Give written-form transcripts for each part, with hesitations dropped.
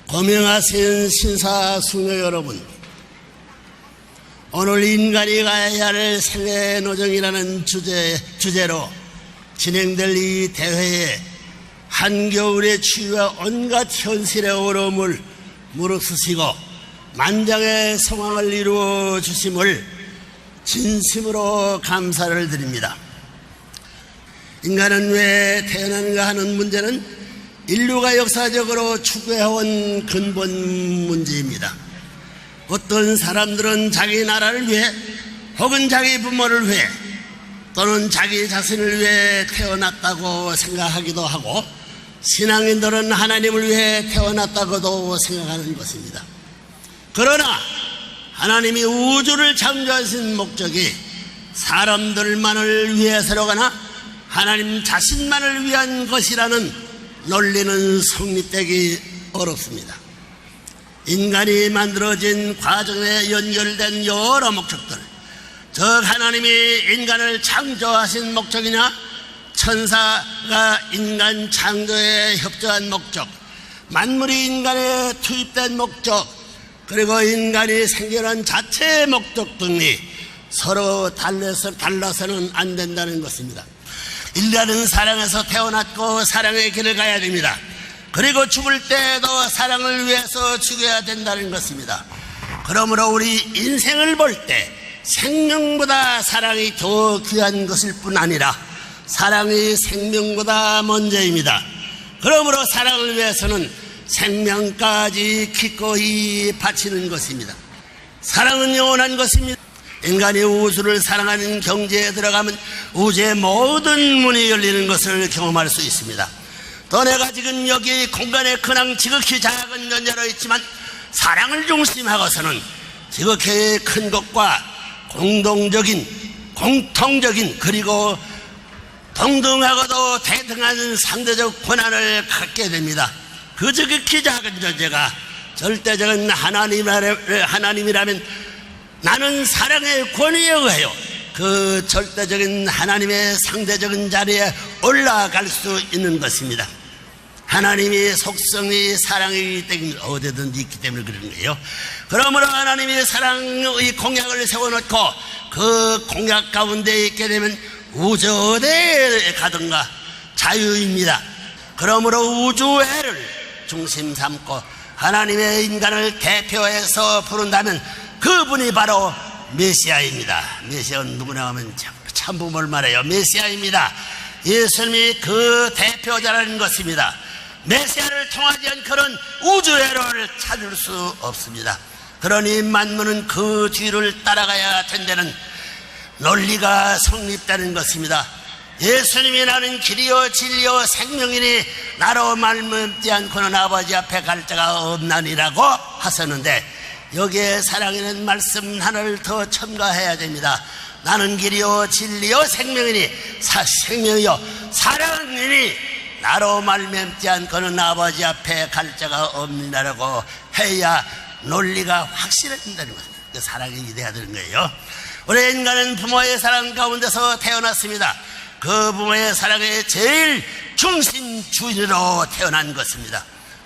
고명하신 신사숙녀 여러분, 오늘 인간이 가야 할 생애노정이라는 주제로 진행될 이 대회에 한겨울의 추위와 온갖 현실의 어려움을 무릅쓰시고 만장의 성황을 이루어 주심을 진심으로 감사를 드립니다. 인간은 왜 태어났는가 하는 문제는 인류가 역사적으로 추구해온 근본 문제입니다. 어떤 사람들은 자기 나라를 위해 혹은 자기 부모를 위해 또는 자기 자신을 위해 태어났다고 생각하기도 하고, 신앙인들은 하나님을 위해 태어났다고도 생각하는 것입니다. 그러나 하나님이 우주를 창조하신 목적이 사람들만을 위해서로거나 하나님 자신만을 위한 것이라는 논리는 성립되기 어렵습니다. 인간이 만들어진 과정에 연결된 여러 목적들, 즉 하나님이 인간을 창조하신 목적이냐, 천사가 인간 창조에 협조한 목적, 만물이 인간에 투입된 목적, 그리고 인간이 생겨난 자체의 목적 등이 서로 달라서는 안 된다는 것입니다. 인간은 사랑에서 태어났고 사랑의 길을 가야 됩니다. 그리고 죽을 때에도 사랑을 위해서 죽어야 된다는 것입니다. 그러므로 우리 인생을 볼 때 생명보다 사랑이 더 귀한 것일 뿐 아니라 사랑이 생명보다 먼저입니다. 그러므로 사랑을 위해서는 생명까지 기꺼이 바치는 것입니다. 사랑은 영원한 것입니다. 인간이 우주를 사랑하는 경지에 들어가면 우주의 모든 문이 열리는 것을 경험할 수 있습니다. 또 내가 지금 여기 공간에 그냥 지극히 작은 존재로 있지만 사랑을 중심하고서는 지극히 큰 것과 공통적인 그리고 동등하고도 대등한 상대적 권한을 갖게 됩니다. 그 지극히 작은 존재가 절대적인 하나님이라면 나는 사랑의 권위에 의하여 그 절대적인 하나님의 상대적인 자리에 올라갈 수 있는 것입니다. 하나님의 속성이 사랑이기 때문에 어디든지 있기 때문에 그런 거예요. 그러므로 하나님이 사랑의 공약을 세워놓고 그 공약 가운데 있게 되면 우주 어디에 가든가 자유입니다. 그러므로 우주회를 중심 삼고 하나님의 인간을 대표해서 부른다면 그분이 바로 메시아입니다. 메시아는 누구나 하면 참부모를 말해요. 메시아입니다. 예수님이 그 대표자라는 것입니다. 메시아를 통하지 않은 그런 우주회로를 찾을 수 없습니다. 그러니 만물은 그 뒤를 따라가야 된다는 논리가 성립되는 것입니다. 예수님이 나는 길이요 진리요 생명이니 나로 말미암지 않고는 아버지 앞에 갈 자가 없나니라고 하셨는데, 여기에 사랑이라는 말씀 하나를 더 첨가해야 됩니다. 나는 길이요 진리요 생명이니 생명이요 사랑이니 나로 말미암지 않고는 아버지 앞에 갈 자가 없느냐라고 해야 논리가 확실해진다는 것입니다. 그 사랑이 이돼야 되는 거예요. 우리 인간은 부모의 사랑 가운데서 태어났습니다. 그 부모의 사랑의 제일 중심주의로 태어난 것입니다.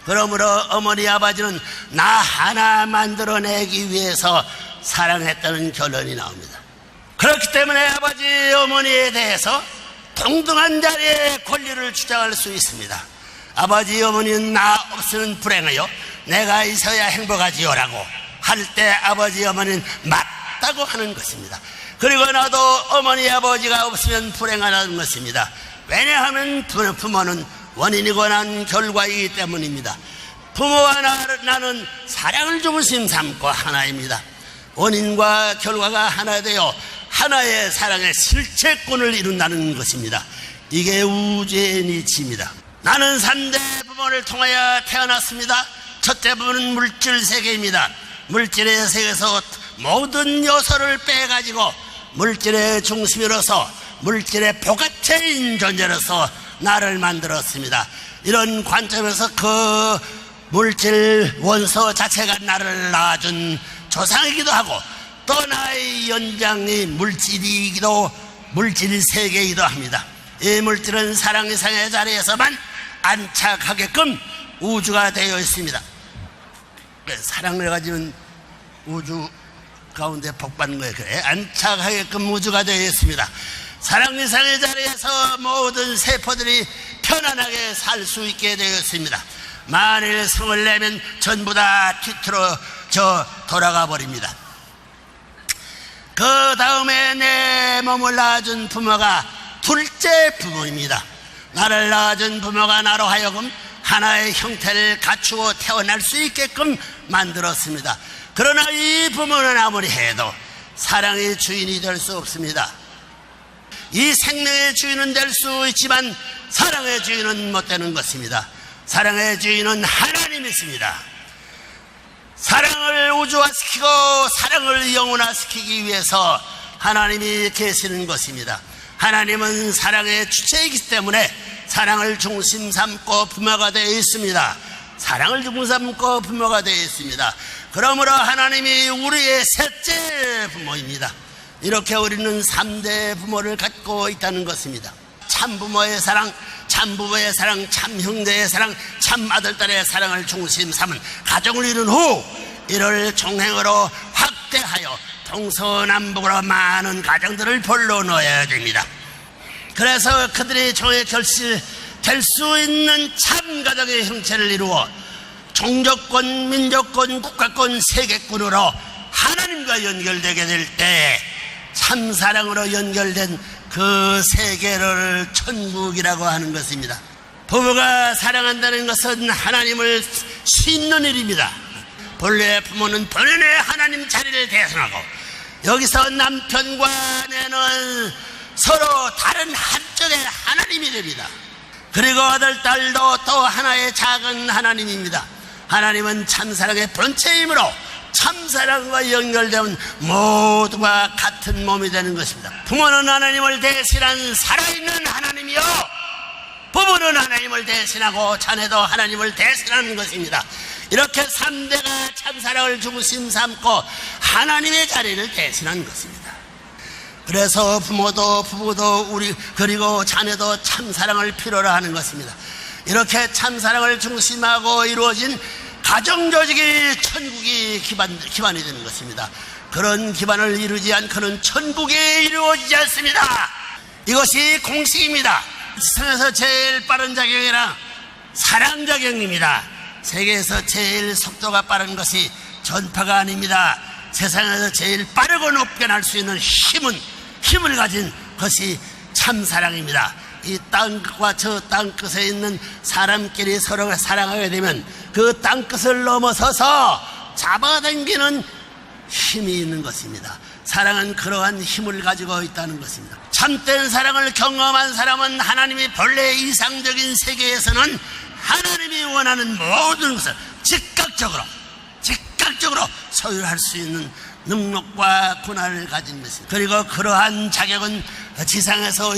그러므로 어머니 아버지는 나 하나 만들어내기 위해서 사랑했다는 결론이 나옵니다. 그렇기 때문에 아버지 어머니에 대해서 동등한 자리에 권리를 주장할 수 있습니다. 아버지 어머니는 나 없으면 불행해요, 내가 있어야 행복하지요라고 할 때 아버지 어머니는 맞다고 하는 것입니다. 그리고 나도 어머니 아버지가 없으면 불행하다는 것입니다. 왜냐하면 부모는 원인이고 난 결과이기 때문입니다. 부모와 나는 사랑을 중심 삼고 하나입니다. 원인과 결과가 하나 되어 하나의 사랑의 실체권을 이룬다는 것입니다. 이게 우주의 이치입니다. 나는 3대 부모를 통하여 태어났습니다. 첫째 부모는 물질 세계입니다. 물질의 세계에서 모든 요소를 빼가지고 물질의 중심으로서 물질의 포괄체인 존재로서 나를 만들었습니다. 이런 관점에서 그 물질 원소 자체가 나를 낳아준 조상이기도 하고 또 나의 연장이 물질 세계이기도 합니다. 이 물질은 사랑 이상의 자리에서만 안착하게끔 우주가 되어 있습니다. 사랑을 가지면 우주 가운데 복받는 거예요. 그래, 안착하게끔 우주가 되어 있습니다. 사랑 이상의 자리에서 모든 세포들이 편안하게 살 수 있게 되어 있습니다. 만일 성을 내면 전부 다 뒤틀어져 돌아가 버립니다. 그 다음에 내 몸을 낳아준 부모가 둘째 부모입니다. 나를 낳아준 부모가 나로 하여금 하나의 형태를 갖추고 태어날 수 있게끔 만들었습니다. 그러나 이 부모는 아무리 해도 사랑의 주인이 될 수 없습니다. 이 생명의 주인은 될 수 있지만 사랑의 주인은 못 되는 것입니다. 사랑의 주인은 하나님이십니다. 사랑을 우주화시키고 사랑을 영원화시키기 위해서 하나님이 계시는 것입니다. 하나님은 사랑의 주체이기 때문에 사랑을 중심 삼고 부모가 되어 있습니다. 사랑을 중심 삼고 부모가 되어 있습니다. 그러므로 하나님이 우리의 셋째 부모입니다. 이렇게 우리는 3대 부모를 갖고 있다는 것입니다. 참 부모의 사랑, 참 부모의 사랑, 참 형제의 사랑, 참 아들딸의 사랑을 중심 삼은 가정을 이룬 후 이를 종행으로 확대하여 동서남북으로 많은 가정들을 불러넣어야 됩니다. 그래서 그들이 종의 결실될 수 있는 참 가정의 형체를 이루어 종족권, 민족권, 국가권, 세계권으로 하나님과 연결되게 될 때 참사랑으로 연결된 그 세계를 천국이라고 하는 것입니다. 부부가 사랑한다는 것은 하나님을 싣는 일입니다. 본래 부모는 본연의 하나님 자리를 대신하고 여기서 남편과 아내는 서로 다른 한쪽의 하나님이 됩니다. 그리고 아들, 딸도 또 하나의 작은 하나님입니다. 하나님은 참사랑의 본체이므로 참사랑과 연결되면 모두가 같은 몸이 되는 것입니다. 부모는 하나님을 대신한 살아있는 하나님이요, 부부는 하나님을 대신하고 자녀도 하나님을 대신하는 것입니다. 이렇게 3대가 참사랑을 중심 삼고 하나님의 자리를 대신한 것입니다. 그래서 부모도 부부도 그리고 자녀도 참사랑을 필요로 하는 것입니다. 이렇게 참사랑을 중심하고 이루어진 가정조직이 천국이 기반이 되는 것입니다. 그런 기반을 이루지 않고는 천국이 이루어지지 않습니다. 이것이 공식입니다. 세상에서 제일 빠른 자경이라 사랑자경입니다. 세계에서 제일 속도가 빠른 것이 전파가 아닙니다. 세상에서 제일 빠르고 높게 날 수 있는 힘을 가진 것이 참사랑입니다. 이 땅끝과 저 땅끝에 있는 사람끼리 서로가 사랑하게 되면 그 땅끝을 넘어서서 잡아당기는 힘이 있는 것입니다. 사랑은 그러한 힘을 가지고 있다는 것입니다. 참된 사랑을 경험한 사람은 하나님이 본래 이상적인 세계에서는 하나님이 원하는 모든 것을 즉각적으로 소유할 수 있는 능력과 권한을 가진 것입니다. 그리고 그러한 자격은 지상에서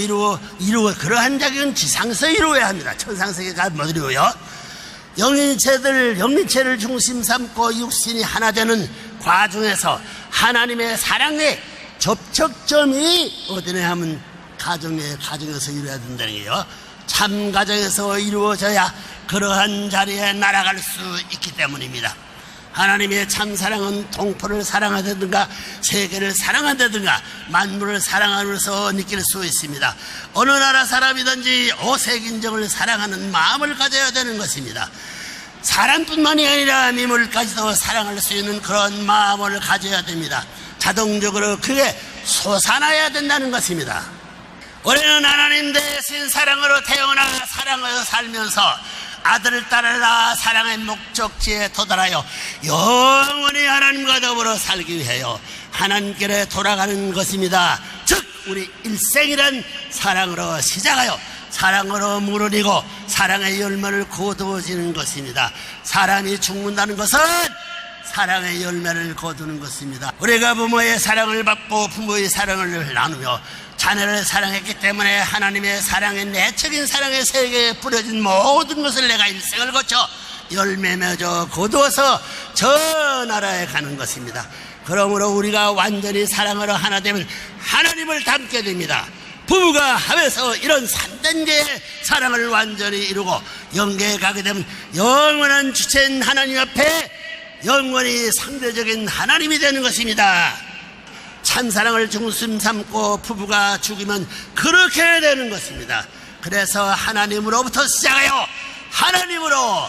그러한 자격은 지상에서 이루어야 합니다. 천상세계가 못 이루어요. 영인체를 중심 삼고 육신이 하나 되는 과정에서 하나님의 사랑의 접촉점이 어디냐 하면 가정에서 이루어야 된다는 거예요. 참 가정에서 이루어져야 그러한 자리에 날아갈 수 있기 때문입니다. 하나님의 참사랑은 동포를 사랑하다든가 세계를 사랑한다든가 만물을 사랑하면서 느낄 수 있습니다. 어느 나라 사람이든지 오색인종을 사랑하는 마음을 가져야 되는 것입니다. 사람뿐만이 아니라 미물까지도 사랑할 수 있는 그런 마음을 가져야 됩니다. 자동적으로 그게 솟아나야 된다는 것입니다. 우리는 하나님 대신 사랑으로 태어나 사랑으로 살면서 아들을 따라 사랑의 목적지에 도달하여 영원히 하나님과 더불어 살기 위하여 하나님께로 돌아가는 것입니다. 즉 우리 일생이란 사랑으로 시작하여 사랑으로 무르리고 사랑의 열매를 거두어지는 것입니다. 사람이 죽는다는 것은 사랑의 열매를 거두는 것입니다. 우리가 부모의 사랑을 받고 부모의 사랑을 나누며 자녀를 사랑했기 때문에 하나님의 사랑의 내적인 사랑의 세계에 뿌려진 모든 것을 내가 일생을 거쳐 열매 맺어 거두어서 저 나라에 가는 것입니다. 그러므로 우리가 완전히 사랑으로 하나 되면 하나님을 닮게 됩니다. 부부가 합해서 이런 3단계의 사랑을 완전히 이루고 영계에 가게 되면 영원한 주체인 하나님 앞에 영원히 상대적인 하나님이 되는 것입니다. 참사랑을 중심 삼고 부부가 죽으면 그렇게 되는 것입니다. 그래서 하나님으로부터 시작하여 하나님으로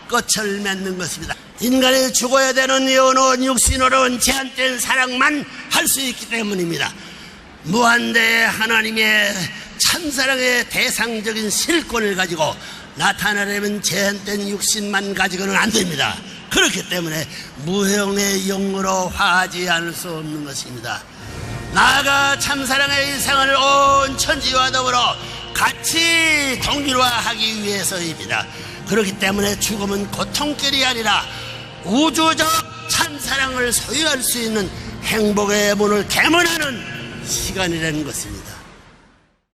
끝을 맺는 것입니다. 인간이 죽어야 되는 영혼 육신으로는 제한된 사랑만 할 수 있기 때문입니다. 무한대의 하나님의 참사랑의 대상적인 실권을 가지고 나타나려면 제한된 육신만 가지고는 안 됩니다. 그렇기 때문에 무형의 영으로 화하지 않을 수 없는 것입니다. 나아가 참사랑의 일상을 온 천지와 더불어 같이 동일화하기 위해서입니다. 그렇기 때문에 죽음은 고통길이 아니라 우주적 참사랑을 소유할 수 있는 행복의 문을 개문하는 시간이라는 것입니다.